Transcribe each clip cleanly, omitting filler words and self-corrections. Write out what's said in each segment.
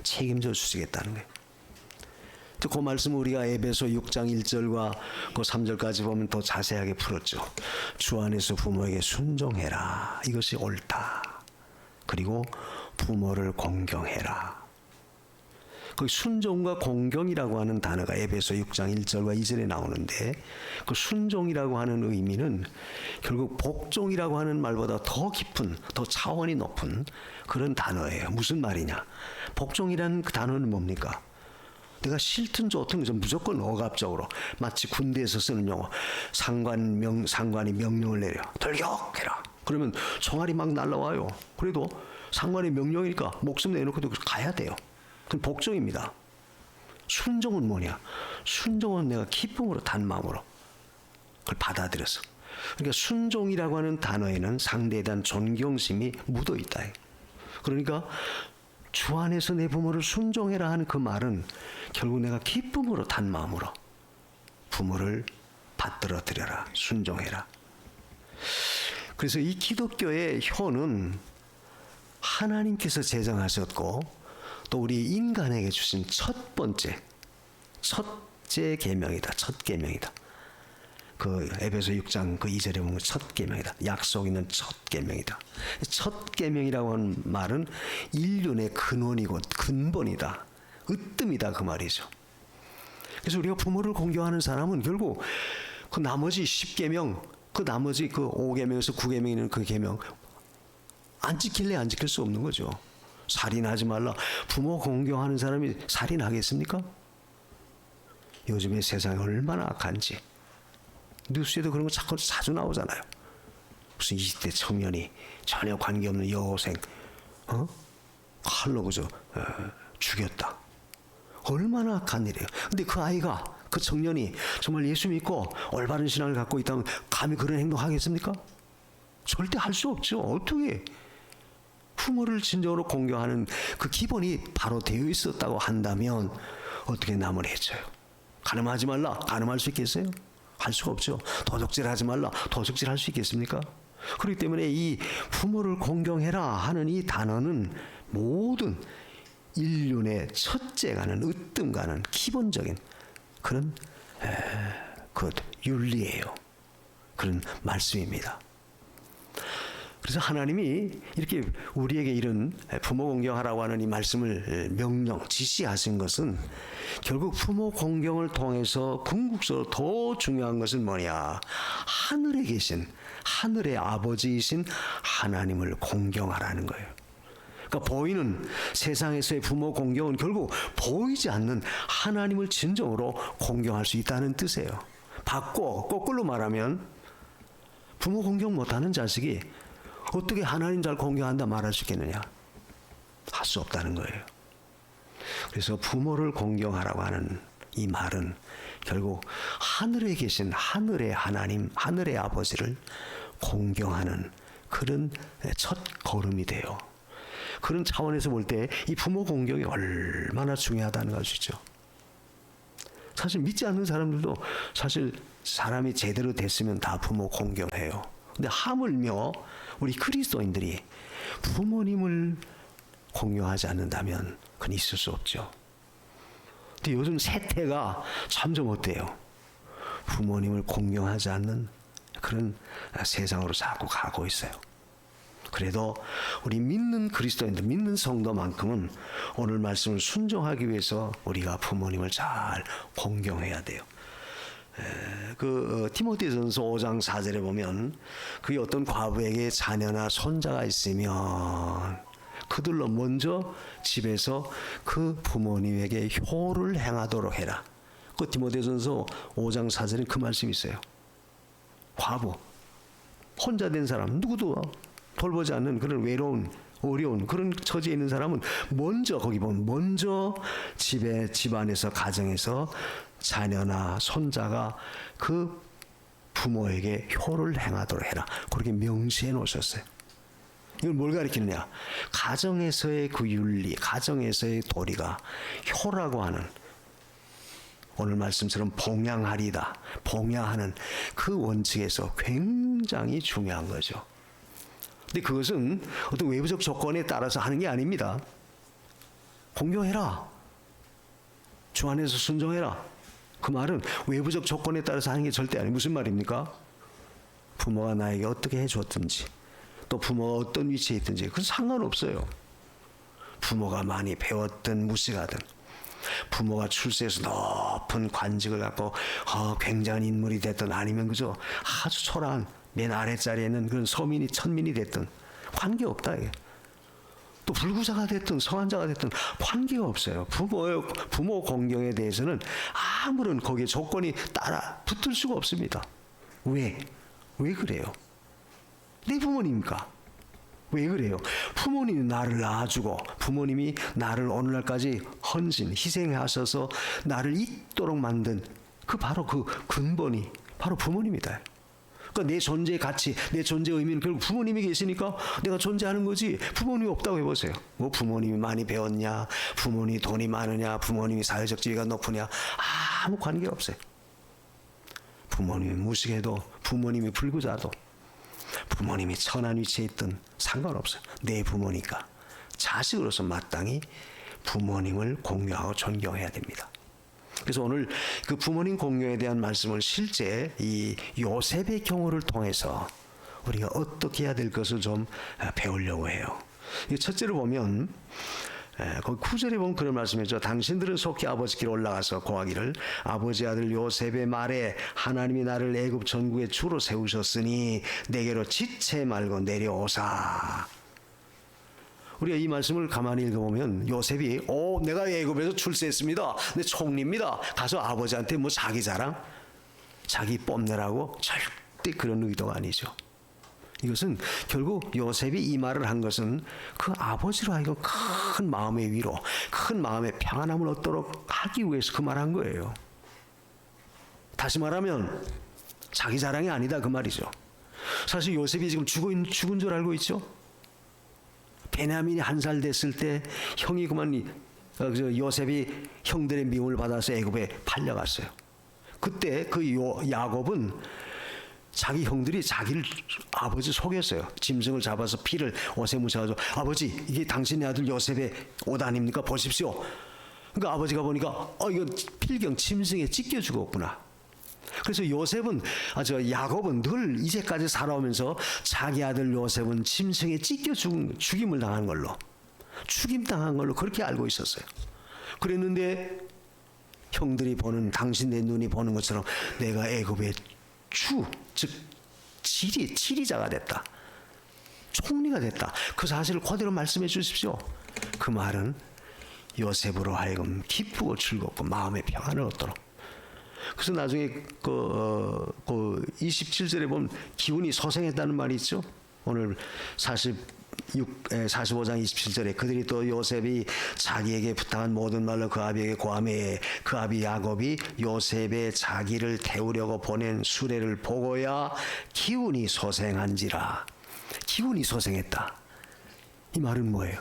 책임져 주시겠다는 거예요. 그 말씀을 우리가 에베소 6장 1절과 그 3절까지 보면 더 자세하게 풀었죠. 주 안에서 부모에게 순종해라. 이것이 옳다. 그리고 부모를 공경해라. 그 순종과 공경이라고 하는 단어가 에베소 6장 1절과 2절에 나오는데, 그 순종이라고 하는 의미는 결국 복종이라고 하는 말보다 더 깊은, 더 차원이 높은 그런 단어예요. 무슨 말이냐? 복종이라는 그 단어는 뭡니까? 내가 싫든 좋든 무조건 억압적으로, 마치 군대에서 쓰는 용어, 상관이 명령을 내려 돌격해라. 그러면 총알이 막 날라와요. 그래도 상관의 명령이니까 목숨 내놓고도 가야 돼요. 그건 복종입니다. 순종은 뭐냐? 순종은 내가 기쁨으로 단 마음으로 그걸 받아들여서. 그러니까 순종이라고 하는 단어에는 상대에 대한 존경심이 묻어 있다. 그러니까 주 안에서 내 부모를 순종해라 하는 그 말은 결국 내가 기쁨으로 단 마음으로 부모를 받들어 드려라, 순종해라. 그래서 이 기독교의 효는 하나님께서 제정하셨고 또 우리 인간에게 주신 첫째 계명이다. 첫 계명이다. 그 에베소 6장 그 2절에 보면 첫 계명이다. 약속 있는 첫 계명이다. 첫 계명이라고 하는 말은 인륜의 근원이고 근본이다. 으뜸이다 그 말이죠. 그래서 우리가 부모를 공경하는 사람은 결국 그 나머지 10계명, 그 나머지 그 5계명에서 9계명이는 그 계명 안 지킬래 안 지킬 수 없는 거죠. 살인하지 말라. 부모 공경하는 사람이 살인하겠습니까? 요즘에 세상이 얼마나 악한지. 뉴스에도 그런 거 자주 나오잖아요. 무슨 20대 청년이 전혀 관계없는 여고생 칼로 그저 죽였다. 얼마나 악한 일이에요. 근데 그 아이가, 그 청년이 정말 예수 믿고 올바른 신앙을 갖고 있다면 감히 그런 행동 하겠습니까? 절대 할 수 없죠. 어떻게? 부모를 진정으로 공경하는 그 기본이 바로 되어 있었다고 한다면 어떻게 남을 해쳐요? 간음하지 말라. 간음할 수 있겠어요? 할 수가 없죠. 도적질 하지 말라. 도적질 할 수 있겠습니까? 그렇기 때문에 이 부모를 공경해라 하는 이 단어는 모든 인륜의 첫째가는 으뜸가는 기본적인 그런 그 윤리예요. 그런 말씀입니다. 그래서 하나님이 이렇게 우리에게 이런 부모 공경하라고 하는 이 말씀을 명령, 지시하신 것은 결국 부모 공경을 통해서 궁극적으로 더 중요한 것은 뭐냐? 하늘에 계신, 하늘의 아버지이신 하나님을 공경하라는 거예요. 그러니까 보이는 세상에서의 부모 공경은 결국 보이지 않는 하나님을 진정으로 공경할 수 있다는 뜻이에요. 거꾸로 말하면 부모 공경 못하는 자식이 어떻게 하나님 잘 공경한다 말할 수 있겠느냐? 할 수 없다는 거예요. 그래서 부모를 공경하라고 하는 이 말은 결국 하늘에 계신 하늘의 하나님, 하늘의 아버지를 공경하는 그런 첫 걸음이 돼요. 그런 차원에서 볼 때 이 부모 공경이 얼마나 중요하다는 걸 알 수 있죠. 사실 믿지 않는 사람들도 사실 사람이 제대로 됐으면 다 부모 공경해요. 근데 하물며 우리 그리스도인들이 부모님을 공경하지 않는다면 그건 있을 수 없죠. 근데 요즘 세태가 점점 어때요? 부모님을 공경하지 않는 그런 세상으로 자꾸 가고 있어요. 그래도 우리 믿는 그리스도인들, 믿는 성도만큼은 오늘 말씀을 순종하기 위해서 우리가 부모님을 잘 공경해야 돼요. 디모데전서 5장 4절에 보면 그 어떤 과부에게 자녀나 손자가 있으면 그들로 먼저 집에서 그 부모님에게 효를 행하도록 해라. 그 디모데전서 5장 4절에 그 말씀이 있어요. 과부, 혼자 된 사람, 누구도 돌보지 않는 그런 외로운, 어려운 그런 처지에 있는 사람은 먼저 거기 보면 먼저 집안에서 가정에서 자녀나 손자가 그 부모에게 효를 행하도록 해라. 그렇게 명시해 놓으셨어요. 이건 뭘 가리키느냐? 가정에서의 그 윤리, 가정에서의 도리가 효라고 하는 오늘 말씀처럼 봉양하리다, 봉양하는 그 원칙에서 굉장히 중요한 거죠. 근데 그것은 어떤 외부적 조건에 따라서 하는 게 아닙니다. 공경해라. 주 안에서 순종해라. 그 말은 외부적 조건에 따라서 하는 게 절대 아니에요. 무슨 말입니까? 부모가 나에게 어떻게 해줬든지 또 부모가 어떤 위치에 있든지 그건 상관없어요. 부모가 많이 배웠든 무식하든 부모가 출세해서 높은 관직을 갖고 굉장한 인물이 됐든 아니면 그저 아주 초라한 맨 아랫자리에 있는 그런 서민이 천민이 됐든 관계없다. 이게. 또 불구자가 됐든 성한자가 됐든 관계가 없어요. 부모 공경에 대해서는 아무런 거기에 조건이 따라 붙을 수가 없습니다. 왜 그래요? 내 부모님이니까. 왜 그래요? 부모님이 나를 낳아주고 부모님이 나를 오늘날까지 헌신, 희생하셔서 나를 있도록 만든 바로 그 근본이 바로 부모님이다. 그러니까 내 존재의 가치, 내 존재의 의미는 결국 부모님이 계시니까 내가 존재하는 거지. 부모님이 없다고 해보세요. 뭐 부모님이 많이 배웠냐, 부모님이 돈이 많으냐, 부모님이 사회적 지위가 높으냐, 아무 관계가 없어요. 부모님이 무식해도 부모님이 불구자도 부모님이 천한 위치에 있든 상관없어요. 내 부모니까 자식으로서 마땅히 부모님을 공경하고 존경해야 됩니다. 그래서 오늘 그 부모님 공경에 대한 말씀을 실제 이 요셉의 경우를 통해서 우리가 어떻게 해야 될 것을 좀 배우려고 해요. 첫째로 보면 거기 9절에 보면 그런 말씀이죠. 당신들은 속히 아버지께 올라가서 고하기를 아버지 아들 요셉의 말에 하나님이 나를 애굽 전국의 주로 세우셨으니 내게로 지체 말고 내려오사. 우리가 이 말씀을 가만히 읽어보면 요셉이 내가 애굽에서 출세했습니다. 내 총리입니다. 가서 아버지한테 뭐 자기 자랑, 자기 뽐내라고 절대 그런 의도가 아니죠. 이것은 결국 요셉이 이 말을 한 것은 그 아버지로 하여금 큰 마음의 위로, 큰 마음의 평안함을 얻도록 하기 위해서 그 말한 거예요. 다시 말하면 자기 자랑이 아니다 그 말이죠. 사실 요셉이 지금 죽은 줄 알고 있죠. 베냐민이 1살 됐을 때 형이 요셉이 형들의 미움을 받아서 애굽에 팔려갔어요. 그때 그 야곱은 자기 형들이 자기를 아버지 속였어요. 짐승을 잡아서 피를 옷에 묻혀가지고 아버지 이게 당신의 아들 요셉의 옷 아닙니까? 보십시오. 그러니까 아버지가 보니까 이거 필경 짐승에 찢겨 죽었구나. 그래서 야곱은 늘 이제까지 살아오면서 자기 아들 요셉은 짐승에 찢겨 죽임을 당한 걸로 죽임당한 걸로 그렇게 알고 있었어요. 그랬는데 형들이 보는 당신의 눈이 보는 것처럼 내가 애굽의 즉 지리자가 됐다. 총리가 됐다. 그 사실을 그대로 말씀해 주십시오. 그 말은 요셉으로 하여금 기쁘고 즐겁고 마음의 평안을 얻도록. 그래서 나중에 그 27절에 보면 기운이 소생했다는 말이 있죠. 오늘 45장 27절에 그들이 또 요셉이 자기에게 부탁한 모든 말로 그 아비에게 고하매 그 아비 야곱이 요셉의 자기를 태우려고 보낸 수레를 보고야 기운이 소생한지라. 기운이 소생했다. 이 말은 뭐예요?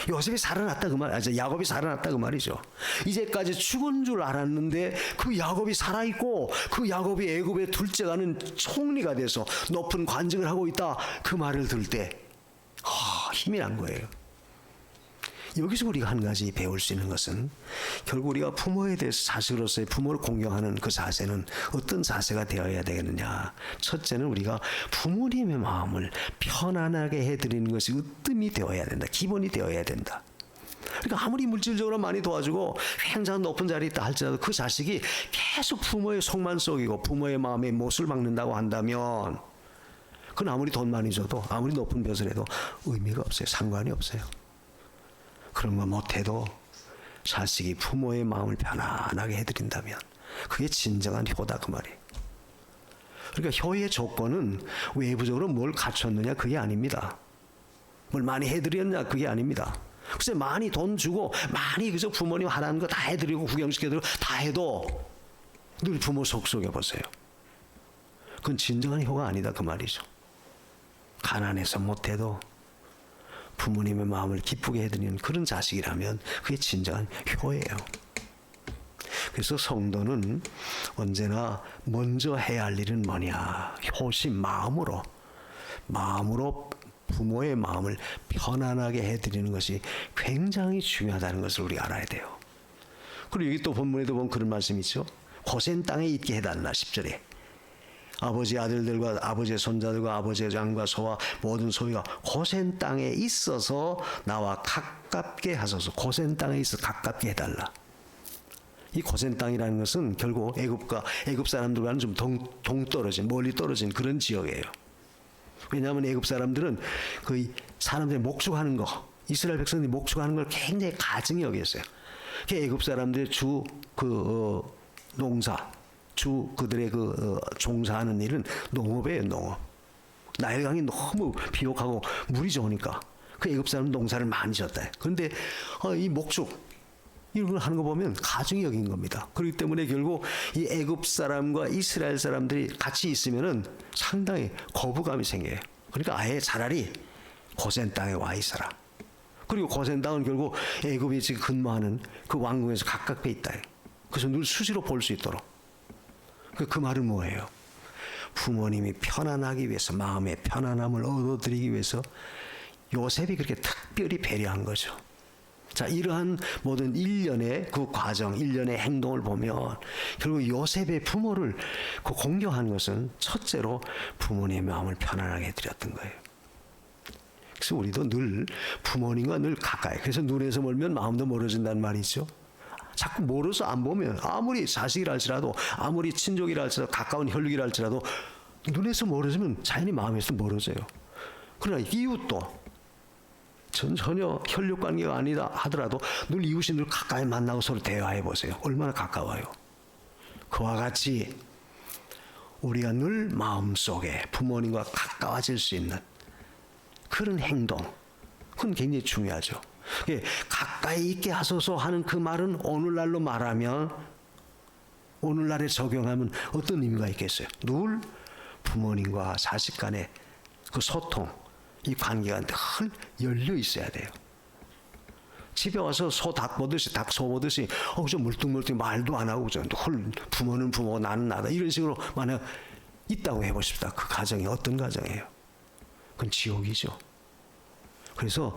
요셉이 살아났다 그 말, 야곱이 살아났다 그 말이죠. 이제까지 죽은 줄 알았는데 그 야곱이 살아있고 그 야곱이 애굽의 둘째가는 총리가 돼서 높은 관직을 하고 있다 그 말을 들을 때 힘이 난 거예요. 여기서 우리가 한 가지 배울 수 있는 것은 결국 우리가 부모에 대해서 자식으로서의 부모를 공경하는 그 자세는 어떤 자세가 되어야 되겠느냐. 첫째는 우리가 부모님의 마음을 편안하게 해드리는 것이 으뜸이 되어야 된다. 기본이 되어야 된다. 그러니까 아무리 물질적으로 많이 도와주고 굉장히 높은 자리에 있다 할지라도 그 자식이 계속 부모의 속만 썩이고 부모의 마음에 못을 박는다고 한다면 그건 아무리 돈 많이 줘도 아무리 높은 벼슬 해도 의미가 없어요. 상관이 없어요. 그런 거 못해도 자식이 부모의 마음을 편안하게 해드린다면 그게 진정한 효다 그 말이에요. 그러니까 효의 조건은 외부적으로 뭘 갖췄느냐 그게 아닙니다. 뭘 많이 해드렸냐 그게 아닙니다. 글쎄 많이 돈 주고 많이 그저 부모님 하라는 거 다 해드리고 구경시켜드리고 다 해도 늘 부모 속 속여보세요. 그건 진정한 효가 아니다 그 말이죠. 가난해서 못해도 부모님의 마음을 기쁘게 해드리는 그런 자식이라면 그게 진정한 효예요. 그래서 성도는 언제나 먼저 해야 할 일은 뭐냐? 효심 마음으로 부모의 마음을 편안하게 해드리는 것이 굉장히 중요하다는 것을 우리가 알아야 돼요. 그리고 여기 또 본문에도 보면 그런 말씀이 있죠. 고센 땅에 있게 해달라. 10절에 아버지의 아들들과 아버지의 손자들과 아버지의 양과 소와 모든 소유가 고센 땅에 있어서 나와 가깝게 하소서. 고센 땅에 있어 가깝게 해달라. 이 고센 땅이라는 것은 결국 애굽 사람들과는 좀 동떨어진 멀리 떨어진 그런 지역이에요. 왜냐하면 애굽 사람들은 그 사람들이 목축하는 거, 이스라엘 백성들이 목축하는 걸 굉장히 가증히 여겼어요. 애굽 사람들의 농사, 그들의 종사하는 일은 농업이에요, 농업. 나일강이 너무 비옥하고 물이 좋으니까 그 애굽 사람은 농사를 많이 지었다. 그런데 이 목축 이런 걸 하는 거 보면 가증히 여긴 겁니다. 그렇기 때문에 결국 이 애굽 사람과 이스라엘 사람들이 같이 있으면은 상당히 거부감이 생겨요. 그러니까 아예 차라리 고센 땅에 와 있어라. 그리고 고센 땅은 결국 애굽이 지금 근무하는 그 왕궁에서 가깝게 있다. 그래서 늘 수시로 볼 수 있도록. 그 말은 뭐예요? 부모님이 편안하기 위해서, 마음의 편안함을 얻어드리기 위해서 요셉이 그렇게 특별히 배려한 거죠. 자, 이러한 모든 일련의 그 과정, 일련의 행동을 보면 결국 요셉의 부모를 공경한 것은 첫째로 부모님의 마음을 편안하게 해드렸던 거예요. 그래서 우리도 늘 부모님과 늘 가까이. 그래서 눈에서 멀면 마음도 멀어진다는 말이 있죠. 자꾸 멀어서 안 보면 아무리 자식이라 할지라도 아무리 친족이라 할지라도 가까운 혈육이라 할지라도 눈에서 멀어지면 자연히 마음에서 멀어져요. 그러나 이웃도 전혀 혈육 관계가 아니다 하더라도 늘 이웃이 늘 가까이 만나고 서로 대화해 보세요. 얼마나 가까워요. 그와 같이 우리가 늘 마음속에 부모님과 가까워질 수 있는 그런 행동, 그건 굉장히 중요하죠. 가까이 있게 하소서 하는 그 말은 오늘날로 말하면, 오늘날에 적용하면 어떤 의미가 있겠어요? 늘 부모님과 자식 간의 그 소통, 이 관계가 늘 열려 있어야 돼요. 집에 와서 소 닭 보듯이, 닭 소 보듯이 그저 물뚱물뚱 말도 안 하고 늘 부모는 부모, 나는 나다 이런 식으로 만약 있다고 해보십시다. 그 가정이 어떤 가정이에요? 그건 지옥이죠. 그래서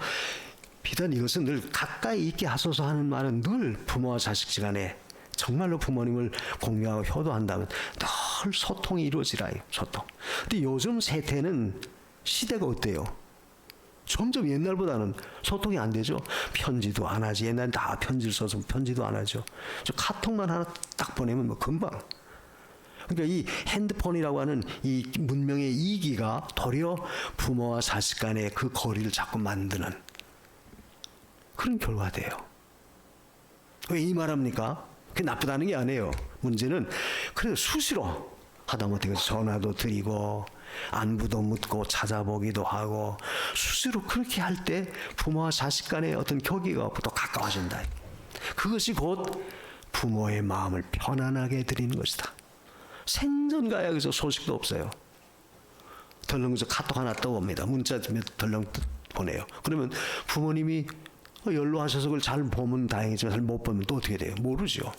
비단 이것은 늘 가까이 있게 하소서 하는 말은 늘 부모와 자식 간에 정말로 부모님을 공경하고 효도한다면 늘 소통이 이루어지라요. 소통. 근데 요즘 세태는 시대가 어때요? 점점 옛날보다는 소통이 안 되죠. 편지도 안 하지. 옛날엔 다 편지를 써서 편지도 안 하죠. 저 카톡만 하나 딱 보내면 뭐 금방. 그러니까 이 핸드폰이라고 하는 이 문명의 이기가 도리어 부모와 자식 간의 그 거리를 자꾸 만드는 그런 결과가 돼요. 왜 이 말합니까? 그게 나쁘다는 게 아니에요. 문제는 그래도 수시로 하다못해 전화도 드리고 안부도 묻고 찾아보기도 하고 수시로 그렇게 할 때 부모와 자식 간의 어떤 교기가 더 가까워진다. 그것이 곧 부모의 마음을 편안하게 해드리는 것이다. 생전 가야 그래서 소식도 없어요. 덜렁 카톡 하나 떠옵니다. 문자 덜렁 보내요. 그러면 부모님이 연로하셔서 그걸 잘 보면 다행이지만 잘 못 보면 또 어떻게 돼요? 모르죠.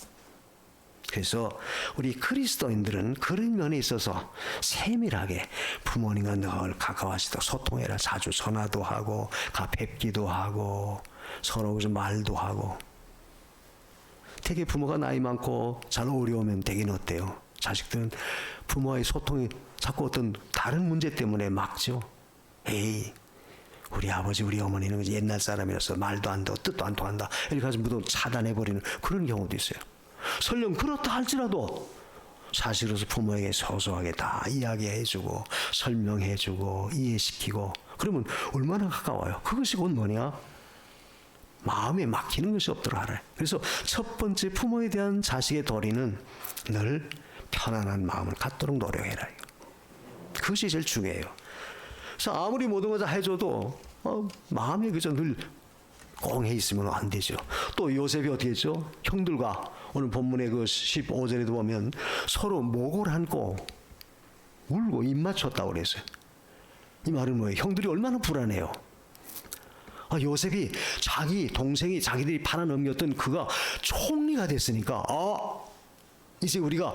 그래서 우리 그리스도인들은 그런 면에 있어서 세밀하게 부모님과 늘 가까워지도록 소통해라. 자주 전화도 하고 뵙기도 하고 서로 좀 말도 하고. 되게 부모가 나이 많고 잘 어려우면 되긴 어때요? 자식들은 부모와의 소통이 자꾸 어떤 다른 문제 때문에 막죠. 에이, 우리 아버지 우리 어머니는 옛날 사람이라서 말도 안 되고 뜻도 안 통한다 이렇게 해서 무조건 차단해버리는 그런 경우도 있어요. 설령 그렇다 할지라도 사실로서 부모에게 소소하게 다 이야기해주고 설명해주고 이해시키고 그러면 얼마나 가까워요. 그것이 곧 뭐냐? 마음에 막히는 것이 없도록 하라. 그래서 첫 번째 부모에 대한 자식의 도리는 늘 편안한 마음을 갖도록 노력해라. 그것이 제일 중요해요. 그래서 아무리 모든 걸 다 해줘도 마음이 그저 늘 공해 있으면 안 되죠. 또 요셉이 어떻게 했죠? 형들과 오늘 본문의 그 15절에도 보면 서로 목을 안고 울고 입 맞췄다고 그랬어요. 이 말은 뭐예요? 형들이 얼마나 불안해요. 요셉이 자기 동생이 자기들이 팔아넘겼던 그가 총리가 됐으니까 이제 우리가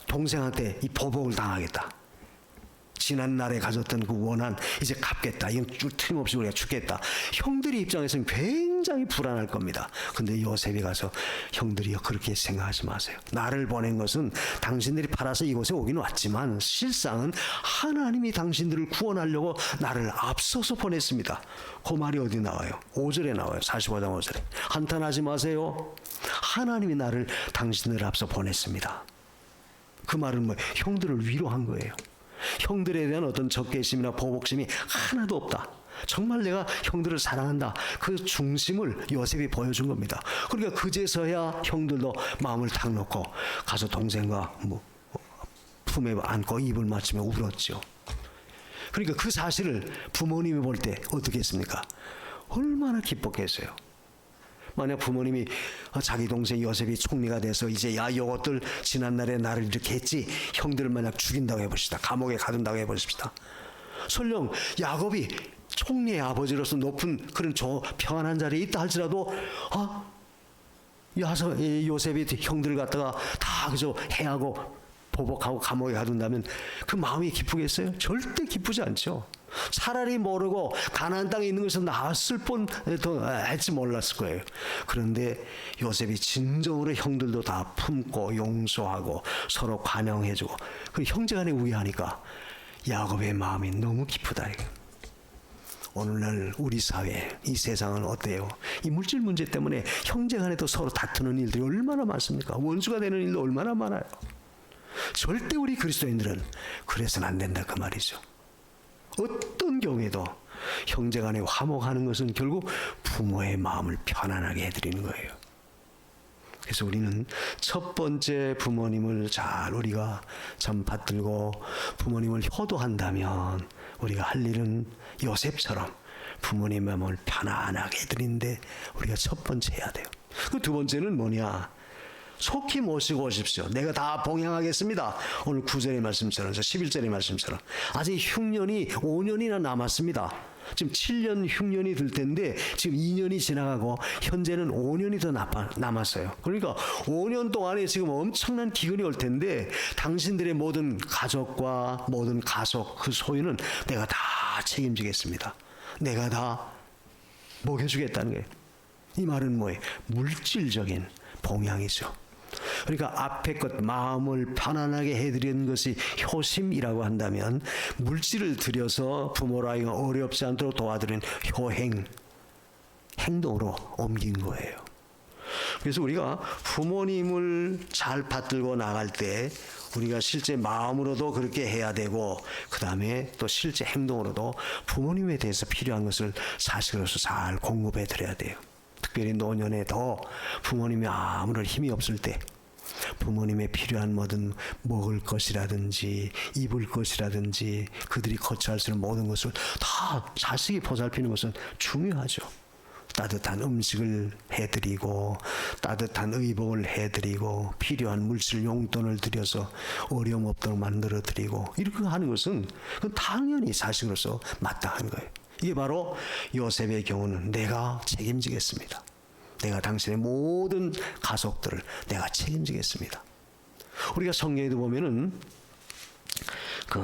동생한테 이 보복을 당하겠다. 지난 날에 가졌던 그 원한 이제 갚겠다. 이건 틀림없이 우리가 죽겠다. 형들이 입장에서는 굉장히 불안할 겁니다. 근데 요셉이 가서 형들이요, 그렇게 생각하지 마세요. 나를 보낸 것은 당신들이 팔아서 이곳에 오긴 왔지만 실상은 하나님이 당신들을 구원하려고 나를 앞서서 보냈습니다. 그 말이 어디 나와요? 5절에 나와요. 45장 5절에. 한탄하지 마세요. 하나님이 나를 당신들 앞서 보냈습니다. 그 말은 뭐 형들을 위로한 거예요. 형들에 대한 어떤 적개심이나 보복심이 하나도 없다. 정말 내가 형들을 사랑한다. 그 중심을 요셉이 보여준 겁니다. 그러니까 그제서야 형들도 마음을 탁 놓고 가서 동생과 품에 안고 입을 맞추며 울었죠. 그러니까 그 사실을 부모님이 볼 때 어떻게 했습니까? 얼마나 기뻤겠어요. 만약 부모님이 자기 동생 요셉이 총리가 돼서 이제 야 요것들 지난날에 나를 이렇게 했지, 형들을 만약 죽인다고 해보시다. 감옥에 가둔다고 해보십시다. 설령 야곱이 총리의 아버지로서 높은 그런 평안한 자리에 있다 할지라도 요셉이 형들을 갖다가 다 그저 해하고 보복하고 감옥에 가둔다면 그 마음이 기쁘겠어요? 절대 기쁘지 않죠. 차라리 모르고 가나안 땅에 있는 것은 나았을 뻔도 할지 몰랐을 거예요. 그런데 요셉이 진정으로 형들도 다 품고 용서하고 서로 관용해주고 그 형제간에 우애하니까 야곱의 마음이 너무 기쁘다. 오늘날 우리 사회, 이 세상은 어때요? 이 물질 문제 때문에 형제간에도 서로 다투는 일들이 얼마나 많습니까? 원수가 되는 일도 얼마나 많아요. 절대 우리 그리스도인들은 그래서는 안 된다 그 말이죠. 어떤 경우에도 형제간에 화목하는 것은 결국 부모의 마음을 편안하게 해드리는 거예요. 그래서 우리는 첫 번째 부모님을 잘 우리가 참 받들고 부모님을 효도한다면 우리가 할 일은 요셉처럼 부모님의 마음을 편안하게 해드리는데 우리가 첫 번째 해야 돼요. 그 두 번째는 뭐냐? 속히 모시고 오십시오. 내가 다 봉양하겠습니다. 오늘 9절의 말씀처럼 11절의 말씀처럼 아직 흉년이 5년이나 남았습니다. 지금 7년 흉년이 들 텐데 지금 2년이 지나가고 현재는 5년이 더 남았어요. 그러니까 5년 동안에 지금 엄청난 기근이 올 텐데 당신들의 모든 가족과 모든 가속 그 소유는 내가 다 책임지겠습니다. 내가 다 먹여주겠다는 거예요. 이 말은 뭐예요? 물질적인 봉양이죠. 그러니까 앞에 것 마음을 편안하게 해드리는 것이 효심이라고 한다면 물질을 들여서 부모로 하여금 어렵지 않도록 도와드리는 행동으로 옮긴 거예요. 그래서 우리가 부모님을 잘 받들고 나갈 때 우리가 실제 마음으로도 그렇게 해야 되고 그 다음에 또 실제 행동으로도 부모님에 대해서 필요한 것을 사실로서 잘 공급해 드려야 돼요. 특별히 노년에도 부모님이 아무런 힘이 없을 때 부모님의 필요한 뭐든 먹을 것이라든지 입을 것이라든지 그들이 거처할 수 있는 모든 것을 다 자식이 보살피는 것은 중요하죠. 따뜻한 음식을 해드리고 따뜻한 의복을 해드리고 필요한 물질 용돈을 들여서 어려움 없도록 만들어드리고 이렇게 하는 것은 그건 당연히 자식으로서 마땅한 거예요. 이게 바로 요셉의 경우는 내가 책임지겠습니다. 내가 당신의 모든 가족들을 내가 책임지겠습니다. 우리가 성경에도 보면은 그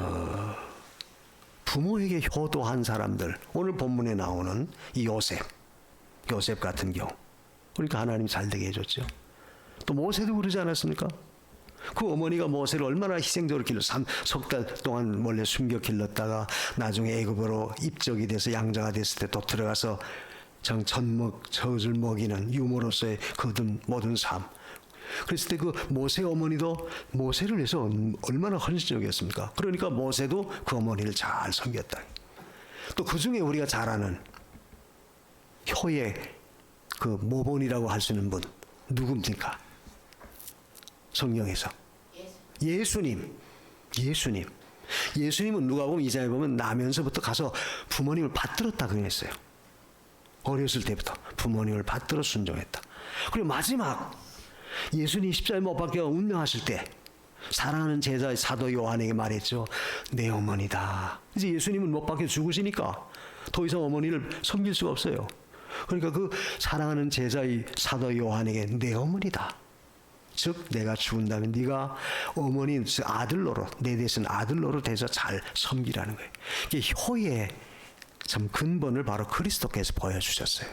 부모에게 효도한 사람들, 오늘 본문에 나오는 이 요셉 같은 경우, 그러니까 하나님 잘 되게 해줬죠. 또 모세도 그러지 않았습니까? 그 어머니가 모세를 얼마나 희생적으로 석 달 동안 몰래 숨겨 길렀다가 나중에 애굽으로 입적이 돼서 양자가 됐을 때 또 들어가서 젖을 먹이는 유모로서의 그 모든 삶. 그랬을 때 그 모세 어머니도 모세를 위해서 얼마나 헌신적이었습니까? 그러니까 모세도 그 어머니를 잘 섬겼다. 또 그 중에 우리가 잘 아는 효의 그 모본이라고 할 수 있는 분 누굽니까? 성경에서 예수님은 누가 보면 이자에 보면 나면서부터 가서 부모님을 받들었다 그랬어요. 어렸을 때부터 부모님을 받들어 순종했다. 그리고 마지막 예수님 십자가에 못 박혀 운명하실 때 사랑하는 제자 사도 요한에게 말했죠. 내 어머니다. 이제 예수님은 못 박혀 죽으시니까 더 이상 어머니를 섬길 수가 없어요. 그러니까 그 사랑하는 제자의 사도 요한에게 내 어머니다. 즉 내가 죽은다면 네가 어머니 아들 노릇, 내 대신 아들 노릇 해서 잘 섬기라는 거예요. 이게 효의 참 근본을 바로 그리스도께서 보여주셨어요.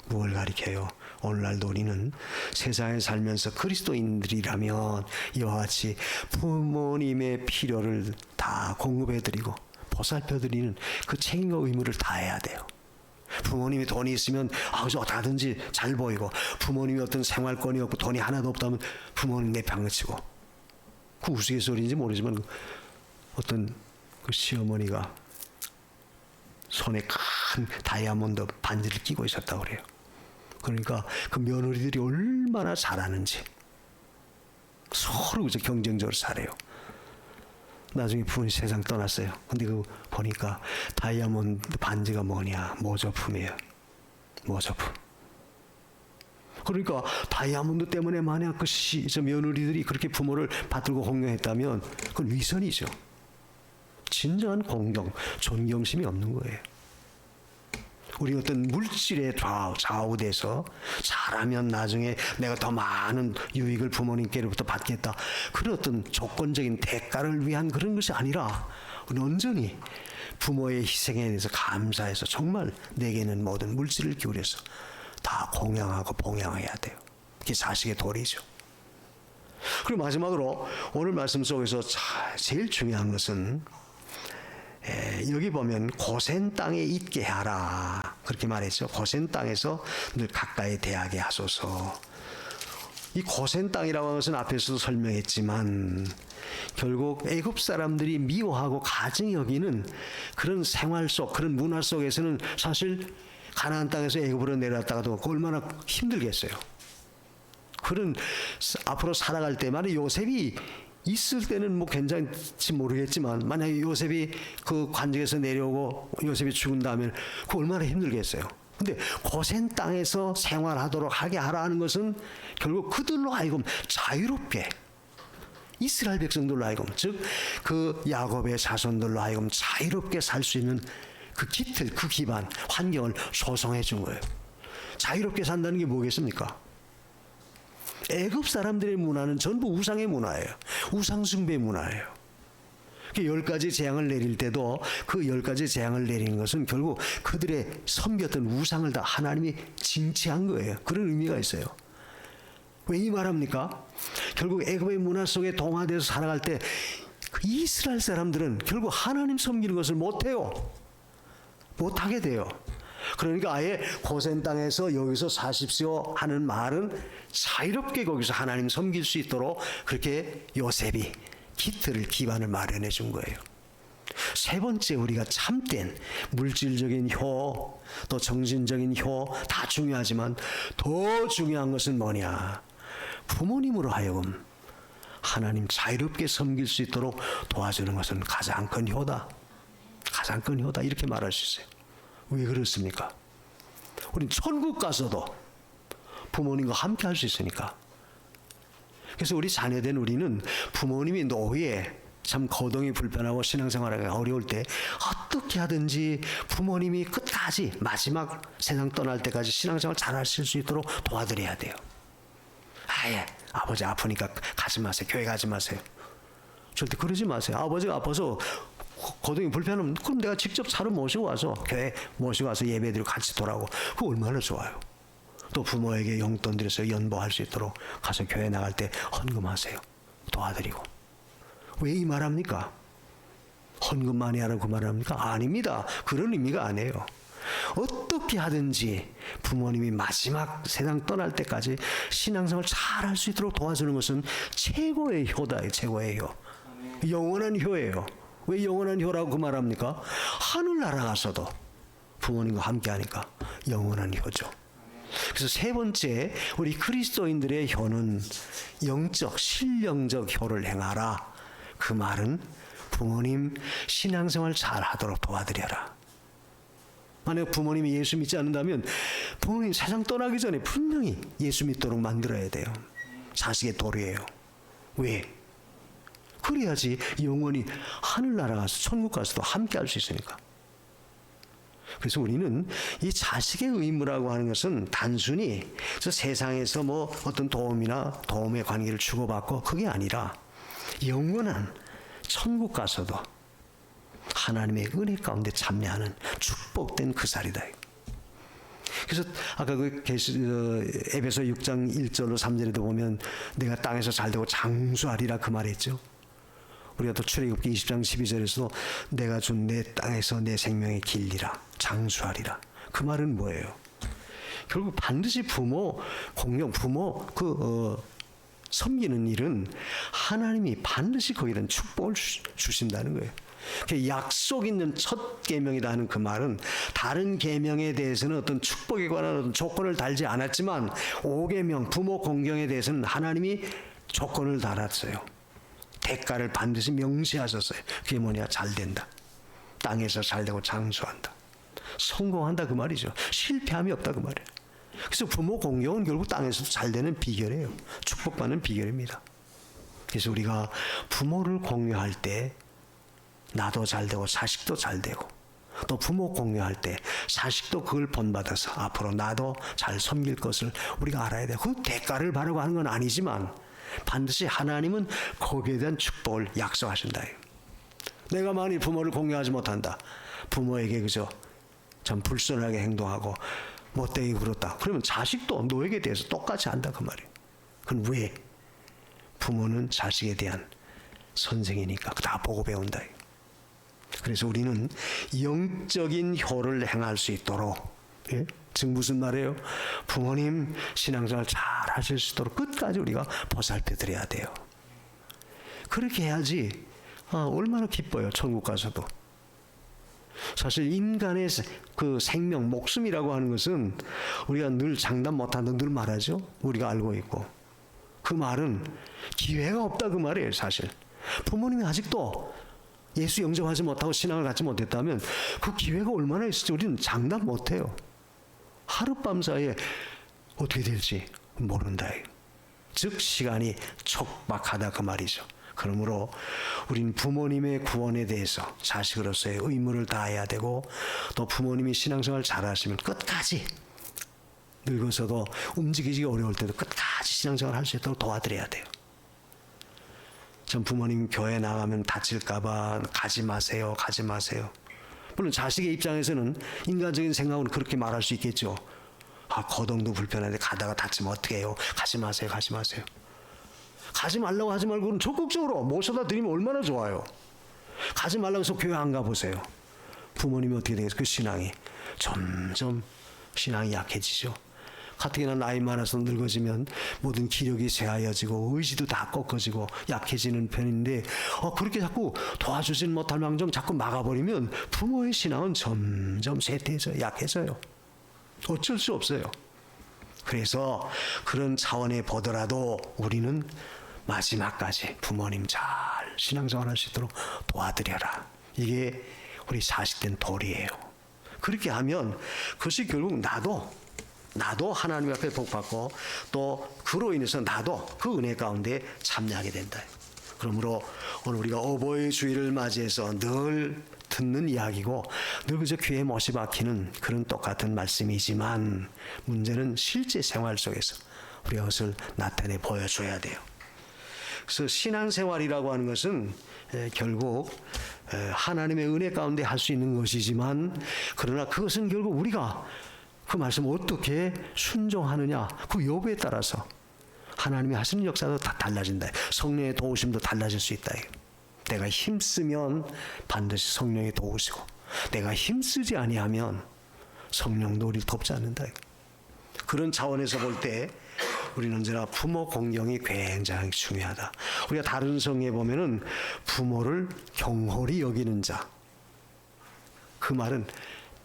무엇을 가리켜요? 오늘날도 우리는 세상에 살면서 그리스도인들이라면 이와 같이 부모님의 필요를 다 공급해드리고 보살펴드리는 그 책임과 의무를 다해야 돼요. 부모님이 돈이 있으면 어다든지 잘 보이고, 부모님이 어떤 생활권이 없고 돈이 하나도 없다면 부모님 내팽개치고, 그 우스갯소리인지 모르지만 어떤 그 시어머니가 손에 큰 다이아몬드 반지를 끼고 있었다고 그래요. 그러니까 그 며느리들이 얼마나 잘하는지 서로 이제 경쟁적으로 잘해요. 나중에 부모님 세상 떠났어요. 근데 그 보니까 다이아몬드 반지가 뭐냐? 모조품이에요. 모조품. 그러니까 다이아몬드 때문에 만약 저 며느리들이 그렇게 부모를 받들고 공경했다면 그건 위선이죠. 진정한 공경, 존경심이 없는 거예요. 우리 어떤 물질에 좌우돼서 잘하면 나중에 내가 더 많은 유익을 부모님께로부터 받겠다, 그런 어떤 조건적인 대가를 위한 그런 것이 아니라 온전히 부모의 희생에 대해서 감사해서 정말 내게는 모든 물질을 기울여서 다 공양하고 봉양해야 돼요. 그게 자식의 도리죠. 그리고 마지막으로 오늘 말씀 속에서 제일 중요한 것은 여기 보면 고센 땅에 있게 하라 그렇게 말했죠. 고센 땅에서 늘 가까이 대하게 하소서. 이 고센 땅이라고 하는 것은 앞에서도 설명했지만 결국 애굽 사람들이 미워하고 가증히 여기는 그런 생활 속, 그런 문화 속에서는 사실 가나안 땅에서 애굽으로 내려왔다가도 얼마나 힘들겠어요. 그런 앞으로 살아갈 때만 요셉이 있을 때는 뭐 괜찮지 모르겠지만, 만약에 요셉이 그 관직에서 내려오고 요셉이 죽은 다음에 그 얼마나 힘들겠어요. 근데 고센 땅에서 생활하도록 하게 하라는 것은 결국 그들로 하여금 자유롭게, 이스라엘 백성들로 하여금, 즉 그 야곱의 자손들로 하여금 자유롭게 살 수 있는 그 기틀, 그 기반, 환경을 조성해 준 거예요. 자유롭게 산다는 게 뭐겠습니까? 애굽 사람들의 문화는 전부 우상의 문화예요. 우상 숭배 문화예요. 10가지 재앙을 내릴 때도 그 10가지 재앙을 내리는 것은 결국 그들의 섬겼던 우상을 다 하나님이 징치한 거예요. 그런 의미가 있어요. 왜 이 말합니까? 결국 애굽의 문화 속에 동화돼서 살아갈 때 그 이스라엘 사람들은 결국 하나님 섬기는 것을 못해요. 못하게 돼요. 그러니까 아예 고센 땅에서 여기서 사십시오 하는 말은 자유롭게 거기서 하나님 섬길 수 있도록 그렇게 요셉이 기틀을, 기반을 마련해 준 거예요. 세 번째, 우리가 참된 물질적인 효, 또 정신적인 효 다 중요하지만 더 중요한 것은 뭐냐? 부모님으로 하여금 하나님 자유롭게 섬길 수 있도록 도와주는 것은 가장 큰 효다. 가장 큰 효다, 이렇게 말할 수 있어요. 왜 그렇습니까? 우린 천국 가서도 부모님과 함께 할 수 있으니까. 그래서 우리 자녀된 우리는 부모님이 노후에 참 거동이 불편하고 신앙생활하기 어려울 때 어떻게 하든지 부모님이 끝까지 마지막 세상 떠날 때까지 신앙생활 잘 하실 수 있도록 도와드려야 돼요. 아예 아버지 아프니까 가지 마세요. 교회 가지 마세요. 절대 그러지 마세요. 아버지가 아파서 거동이 불편하면 그럼 내가 직접 차로 모시고 와서 교회 모시고 와서 예배드리고 같이 돌아오고, 그거 얼마나 좋아요. 또 부모에게 용돈 들여서 연보할 수 있도록 가서 교회 나갈 때 헌금하세요. 도와드리고. 왜 이 말합니까? 헌금 많이 하라고 그 말합니까? 아닙니다. 그런 의미가 아니에요. 어떻게 하든지 부모님이 마지막 세상 떠날 때까지 신앙생활 잘 할 수 있도록 도와주는 것은 최고의 효다예요. 최고의 효. 영원한 효예요. 왜 영원한 효라고 그 말합니까? 하늘나라 가서도 부모님과 함께 하니까 영원한 효죠. 그래서 세 번째, 우리 그리스도인들의 효는 영적, 신령적 효를 행하라. 그 말은 부모님 신앙생활 잘 하도록 도와드려라. 만약 부모님이 예수 믿지 않는다면 부모님 세상 떠나기 전에 분명히 예수 믿도록 만들어야 돼요. 자식의 도리예요. 왜? 그래야지 영원히 하늘나라 가서 천국 가서도 함께 할 수 있으니까. 그래서 우리는 이 자식의 의무라고 하는 것은 단순히 저 세상에서 뭐 어떤 도움의 관계를 주고받고 그게 아니라 영원한 천국 가서도 하나님의 은혜 가운데 참여하는 축복된 그 자리다. 그래서 아까 에베소 6장 1절로 3절에도 보면 내가 땅에서 잘되고 장수하리라 그 말했죠. 우리가 또 출애굽기 20장 12절에서도 내가 준 내 땅에서 내 생명의 길리라 장수하리라. 그 말은 뭐예요? 결국 반드시 부모 섬기는 일은 하나님이 반드시 거기에 축복을 주신다는 거예요. 약속 있는 첫 계명이다 하는 그 말은 다른 계명에 대해서는 어떤 축복에 관한 어떤 조건을 달지 않았지만 5계명 부모 공경에 대해서는 하나님이 조건을 달았어요. 대가를 반드시 명시하셨어요. 그게 뭐냐? 잘 된다. 땅에서 잘 되고 장수한다. 성공한다 그 말이죠. 실패함이 없다 그 말이에요. 그래서 부모 공경은 결국 땅에서도 잘 되는 비결이에요. 축복받는 비결입니다. 그래서 우리가 부모를 공유할 때 나도 잘 되고 자식도 잘 되고 또 부모 공유할 때 자식도 그걸 본받아서 앞으로 나도 잘 섬길 것을 우리가 알아야 돼요. 그 대가를 바라고 하는 건 아니지만 반드시 하나님은 거기에 대한 축복을 약속하신다. 내가 만일 부모를 공유하지 못한다. 부모에게 그저 참 불순하게 행동하고 못되게 굴었다. 그러면 자식도 너에게 대해서 똑같이 한다 그 말이에요. 그건 왜? 부모는 자식에 대한 선생이니까 다 보고 배운다. 그래서 우리는 영적인 효를 행할 수 있도록 즉 무슨 말이에요? 부모님 신앙생활 잘 하실 수 있도록 끝까지 우리가 보살펴 드려야 돼요. 그렇게 해야지 얼마나 기뻐요. 천국 가서도. 사실 인간의 그 생명, 목숨이라고 하는 것은 우리가 늘 장담 못한다고 늘 말하죠. 우리가 알고 있고. 그 말은 기회가 없다 그 말이에요. 사실 부모님이 아직도 예수 영접하지 못하고 신앙을 갖지 못했다면 그 기회가 얼마나 있을지 우리는 장담 못해요. 하룻밤 사이에 어떻게 될지 모른다. 즉 시간이 촉박하다 그 말이죠. 그러므로 우리는 부모님의 구원에 대해서 자식으로서의 의무를 다해야 되고 또 부모님이 신앙생활 잘하시면 끝까지 늙어서도 움직이기 어려울 때도 끝까지 신앙생활 할 수 있도록 도와드려야 돼요. 전 부모님 교회 나가면 다칠까봐 가지 마세요. 물론 자식의 입장에서는 인간적인 생각으로 그렇게 말할 수 있겠죠. 거동도 불편한데 가다가 다치면 어떻게 해요? 가지 마세요. 가지 말라고 하지 말고는 적극적으로 모셔다 드리면 얼마나 좋아요. 가지 말라고 해서 교회 안 가보세요. 부모님이 어떻게 되겠어요? 그 신앙이 점점 신앙이 약해지죠. 가뜩이나 나이 많아서 늙어지면 모든 기력이 쇠하여지고 의지도 다 꺾어지고 약해지는 편인데 그렇게 자꾸 도와주진 못할 망정 자꾸 막아버리면 부모의 신앙은 점점 쇠퇴해져 약해져요. 어쩔 수 없어요. 그래서 그런 차원에 보더라도 우리는 마지막까지 부모님 잘 신앙생활 할 수 있도록 도와드려라. 이게 우리 자식된 도리예요. 그렇게 하면 그것이 결국 나도 하나님 앞에 복받고 또 그로 인해서 나도 그 은혜 가운데 참여하게 된다. 그러므로 오늘 우리가 어버이 주일을 맞이해서 늘 듣는 이야기고 늘 그저 귀에 못이 박히는 그런 똑같은 말씀이지만 문제는 실제 생활 속에서 우리가 그것을 나타내 보여줘야 돼요. 그래서 신앙생활이라고 하는 것은 결국 하나님의 은혜 가운데 할 수 있는 것이지만 그러나 그것은 결국 우리가 그 말씀을 어떻게 순종하느냐 그 요구에 따라서 하나님이 하시는 역사도 다 달라진다. 성령의 도우심도 달라질 수 있다. 내가 힘쓰면 반드시 성령이 도우시고 내가 힘쓰지 아니하면 성령도 우리를 돕지 않는다. 그런 차원에서 볼 때 우리는 언제나 부모 공경이 굉장히 중요하다. 우리가 다른 성에 보면은 부모를 경홀히 여기는 자. 그 말은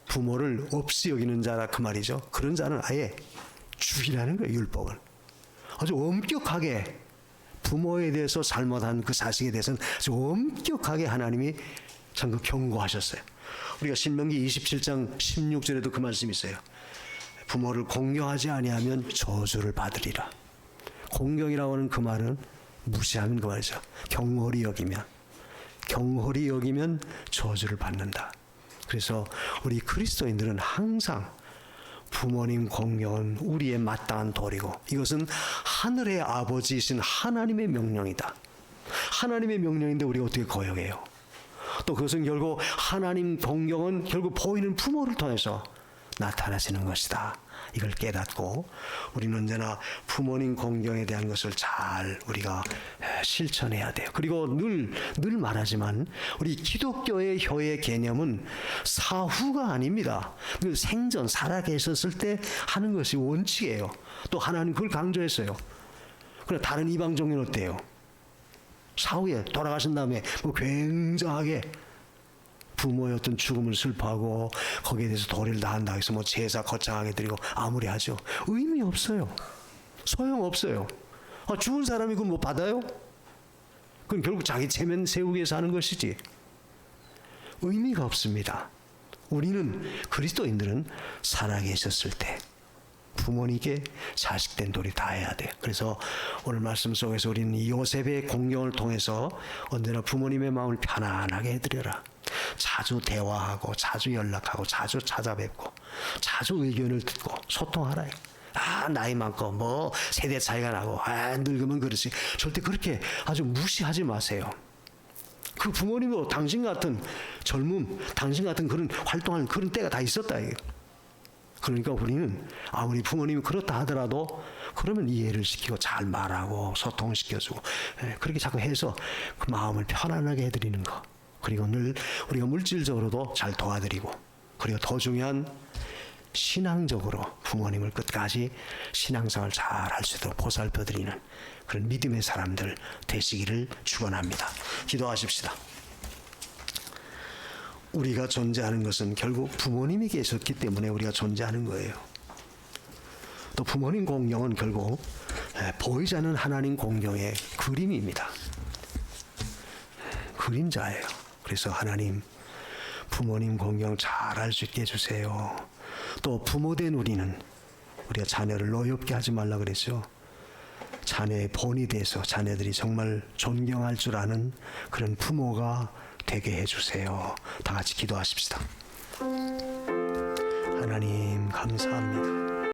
부모를 없이 여기는 자라 그 말이죠. 그런 자는 아예 죽이라는 거예요. 율법은 아주 엄격하게 부모에 대해서 잘못한 그 자식에 대해서는 아주 엄격하게 하나님이 참 경고하셨어요. 우리가 신명기 27장 16절에도 그 말씀이 있어요. 부모를 공경하지 아니하면 저주를 받으리라. 공경이라고 하는 그 말은 무시하는 그 말이죠. 경홀히 여기면 저주를 받는다. 그래서 우리 그리스도인들은 항상 부모님 공경은 우리의 마땅한 도리고 이것은 하늘의 아버지이신 하나님의 명령이다. 하나님의 명령인데 우리가 어떻게 거역해요? 또 그것은 결국 하나님 공경은 결국 보이는 부모를 통해서 나타나시는 것이다. 이걸 깨닫고 우리는 언제나 부모님 공경에 대한 것을 잘 우리가 실천해야 돼요. 그리고 늘 말하지만 우리 기독교의 효의 개념은 사후가 아닙니다. 생전 살아계셨을 때 하는 것이 원칙이에요. 또 하나님 그걸 강조했어요. 그러나 다른 이방 종교는 어때요? 사후에 돌아가신 다음에 뭐 굉장하게 부모의 어떤 죽음을 슬퍼하고 거기에 대해서 도리를 다한다 해서 뭐 제사 거창하게 드리고 아무리 하죠. 의미 없어요. 소용 없어요. 죽은 사람이 그럼 뭐 받아요? 그건 결국 자기 체면 세우기 위해서 하는 것이지. 의미가 없습니다. 우리는 그리스도인들은 살아계셨을 때 부모님께 자식된 도리 다 해야 돼요. 그래서 오늘 말씀 속에서 우리는 이 요셉의 공경을 통해서 언제나 부모님의 마음을 편안하게 해드려라. 자주 대화하고 자주 연락하고 자주 찾아뵙고 자주 의견을 듣고 소통하라. 나이 많고 뭐 세대 차이가 나고 늙으면 그렇지. 절대 그렇게 아주 무시하지 마세요. 그 부모님도 당신 같은 젊음, 당신 같은 그런 활동하는 그런 때가 다 있었다. 그러니까 우리는 아무리 부모님이 그렇다 하더라도 그러면 이해를 시키고 잘 말하고 소통시켜주고 그렇게 자꾸 해서 그 마음을 편안하게 해드리는 거. 그리고 늘 우리가 물질적으로도 잘 도와드리고 그리고 더 중요한 신앙적으로 부모님을 끝까지 신앙생활 잘 할 수 있도록 보살펴드리는 그런 믿음의 사람들 되시기를 축원합니다. 기도하십시다. 우리가 존재하는 것은 결국 부모님이 계셨기 때문에 우리가 존재하는 거예요. 또 부모님 공경은 결국 보이지 않는 하나님 공경의 그림입니다. 그림자예요. 그래서 하나님 부모님 공경 잘 할 수 있게 해주세요. 또 부모된 우리는 우리가 자녀를 노엽게 하지 말라 그랬죠. 자녀의 본이 돼서 자녀들이 정말 존경할 줄 아는 그런 부모가 되게 해주세요. 다 같이 기도하십시다. 하나님 감사합니다.